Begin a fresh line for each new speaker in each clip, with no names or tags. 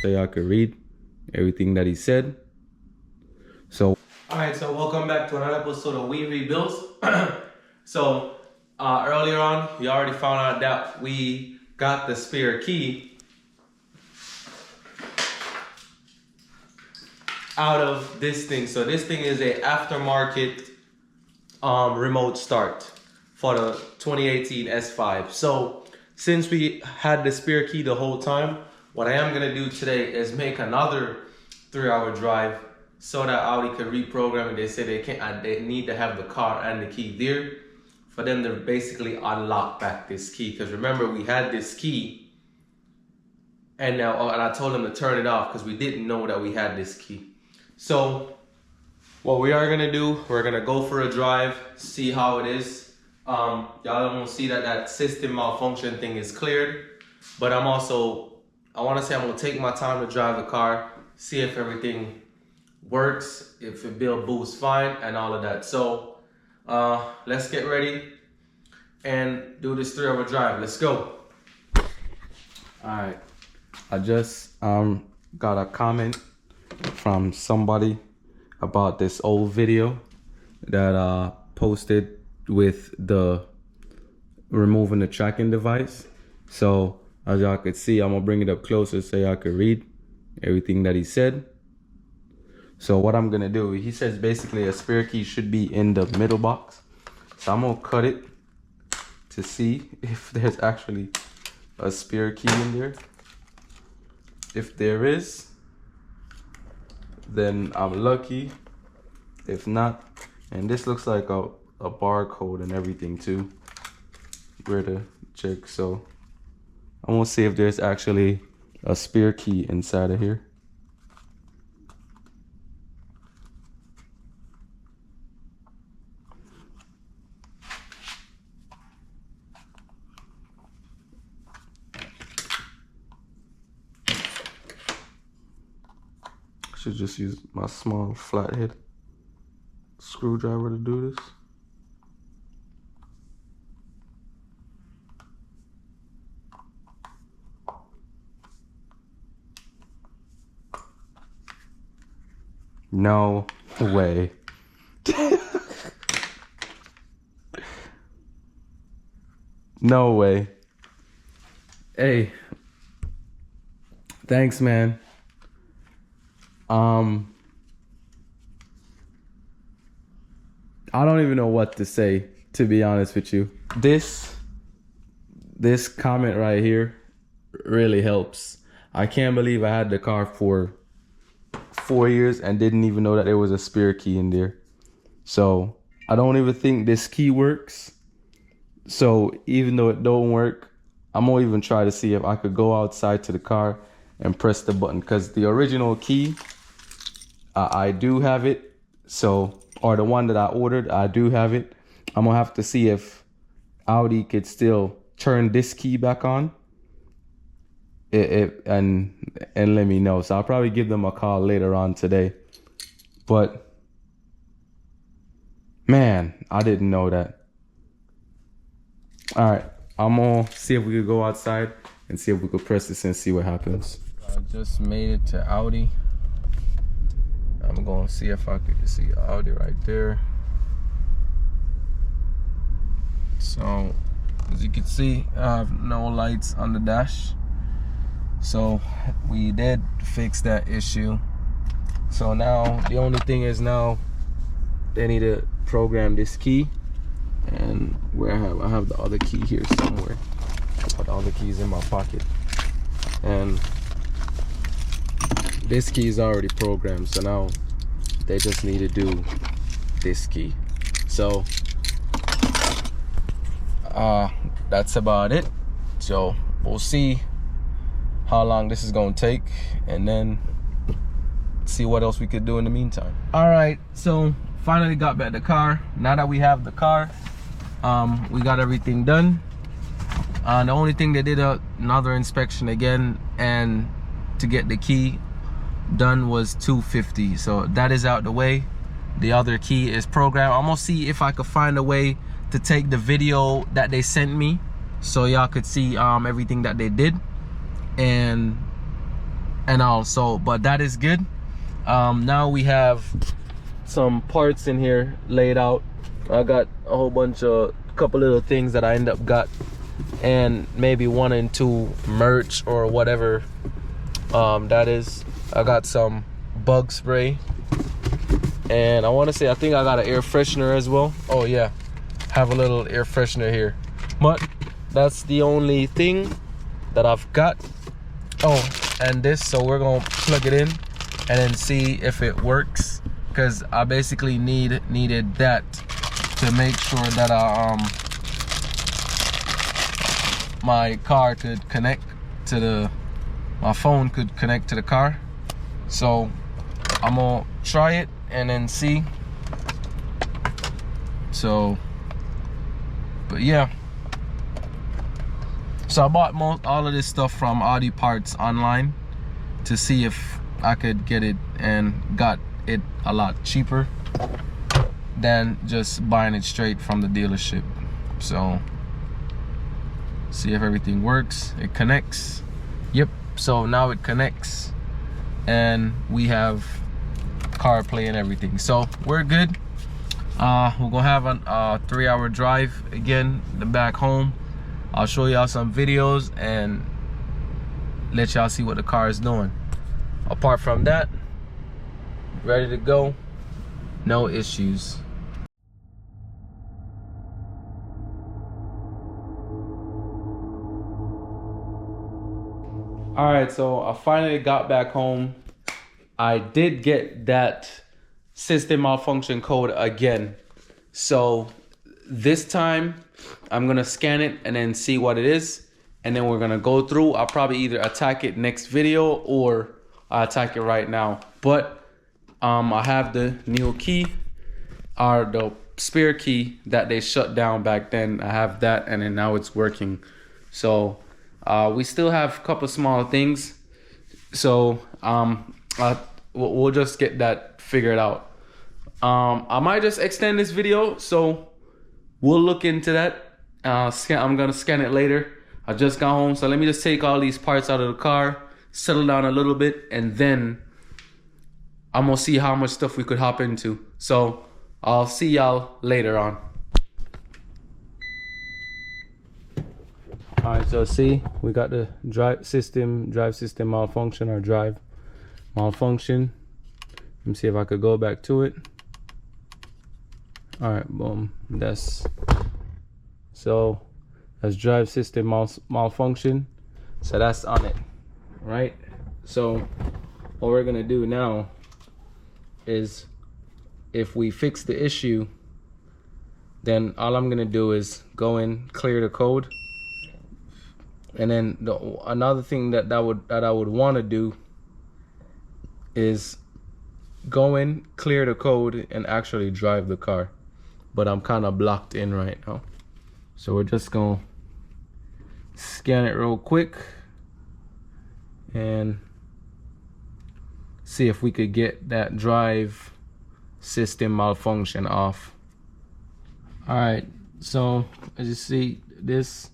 so y'all could read everything that he said. So
alright, so welcome back to another episode of Rebuildz. So earlier on, we already found out that we got the spare key out of this thing. So this thing is a aftermarket remote start for the 2018 S5. So since we had the spare key the whole time, what I am gonna do today is make another 3-hour drive so that Audi can reprogram it. They say they need to have the car and the key there for them to basically unlock back this key. Because remember, we had this key and I told them to turn it off because we didn't know that we had this key. So what we are gonna do, we're gonna go for a drive, see how it is. Y'all don't see that system malfunction thing is cleared, but I want to say I'm gonna take my time to drive the car, see if everything works, if the bill boosts fine and all of that. So let's get ready and do this 3-hour drive. Let's go.
all right, I just got a comment from somebody about this old video that posted with the removing the tracking device. So as y'all could see, I'm gonna bring it up closer so y'all could read everything that he said. So what I'm gonna do, he says basically a spare key should be in the middle box. So I'm gonna cut it to see if there's actually a spare key in there. If there is, then I'm lucky. If not, and this looks like a barcode and everything too, where to check. So I'm gonna see if there's actually a spare key inside of here. Should just use my small flathead screwdriver to do this. No way. No way. Hey, thanks, man. I don't even know what to say, to be honest with you. This comment right here really helps. I can't believe I had the car for 4 years and didn't even know that there was a spare key in there. So I don't even think this key works. So even though it don't work, I'm gonna even try to see if I could go outside to the car and press the button, because the original key, I do have it. So, or the one that I ordered, I do have it. I'm gonna have to see if Audi could still turn this key back on and let me know. So I'll probably give them a call later on today. But man, I didn't know that. All right, I'm gonna see if we could go outside and see if we could press this and see what happens. I just made it to Audi. I'm gonna see if I could see Audi right there. So as you can see, I have no lights on the dash. So we did fix that issue. So now the only thing is now they need to program this key. And where I have the other key here somewhere. I put all the keys in my pocket. And this key is already programmed, so now they just need to do this key. So that's about it. So we'll see how long this is gonna take and then see what else we could do in the meantime. All right, so finally got back the car. Now that we have the car, we got everything done. The only thing, they did another inspection again, and to get the key done was $250. So that is out the way. The other key is programmed. I'm gonna see if I could find a way to take the video that they sent me, so y'all could see everything that they did, and
and also, but that is good. Now we have some parts in here laid out. I got a whole bunch of couple little things that I end up got, and maybe 1 and 2 merch or whatever that is. I got some bug spray, and I want to say I think I got an air freshener as well. Oh yeah, have a little air freshener here, but that's the only thing that I've got. Oh, and this, so we're gonna plug it in and then see if it works, because I basically needed that to make sure that my car could connect to my phone could connect to the car. So I'm gonna try it and then see. So, but yeah, so I bought all of this stuff from Audi Parts online to see if I could get it, and got it a lot cheaper than just buying it straight from the dealership. So see if everything works. It connects. Yep, so now it connects and we have CarPlay and everything, so we're good. We're gonna have a 3-hour drive again back home. I'll show y'all some videos and let y'all see what the car is doing. Apart from that, ready to go, no issues. All right, so I finally got back home. I did get that system malfunction code again. So this time I'm gonna scan it and then see what it is, and then we're gonna go through. I'll probably either attack it next video or I'll attack it right now. But I have the new key, or the spare key that they shut down back then. I have that, and then now it's working. So we still have a couple small things, so we'll just get that figured out. I might just extend this video, so we'll look into that. I'm gonna scan it later. I just got home, so let me just take all these parts out of the car, settle down a little bit, and then I'm gonna see how much stuff we could hop into. So I'll see y'all later on. All right, so see, we got the drive system malfunction, or drive malfunction. Let me see if I could go back to it. All right, boom. That's drive system malfunction. So that's on it, right? So what we're gonna do now is, if we fix the issue, then all I'm gonna do is go in, clear the code. And then another thing that I would want to do is go in, clear the code, and actually drive the car. But I'm kind of blocked in right now, so we're just gonna scan it real quick and see if we could get that drive system malfunction off. All right, so as you see, this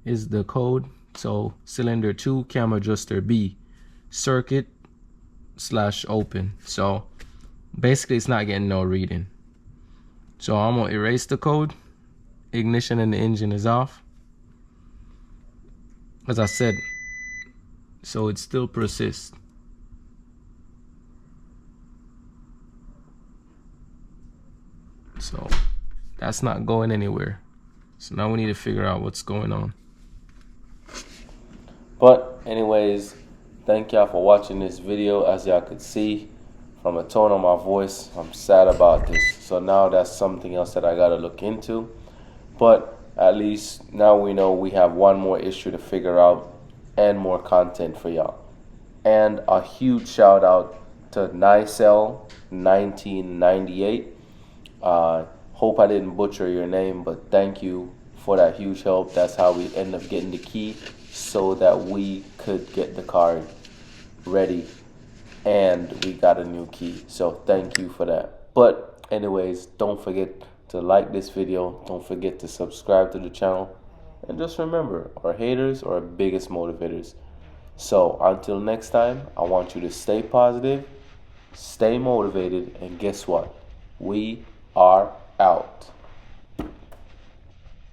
is the code. So cylinder 2, cam adjuster B, circuit / open. So basically it's not getting no reading. So I'm gonna erase the code. Ignition and the engine is off, as I said, so it still persists. So that's not going anywhere. So now we need to figure out what's going on. But anyways, thank y'all for watching this video. As y'all could see from the tone of my voice, I'm sad about this. So now that's something else that I gotta look into. But at least now we know we have one more issue to figure out and more content for y'all. And a huge shout out to Nicel1998. Hope I didn't butcher your name, but thank you for that huge help. That's how we end up getting the key, so that we could get the car ready, and we got a new key. So thank you for that. But anyways, don't forget to like this video, don't forget to subscribe to the channel, and just remember, our haters are our biggest motivators. So until next time, I want you to stay positive, stay motivated, and guess what? We are out.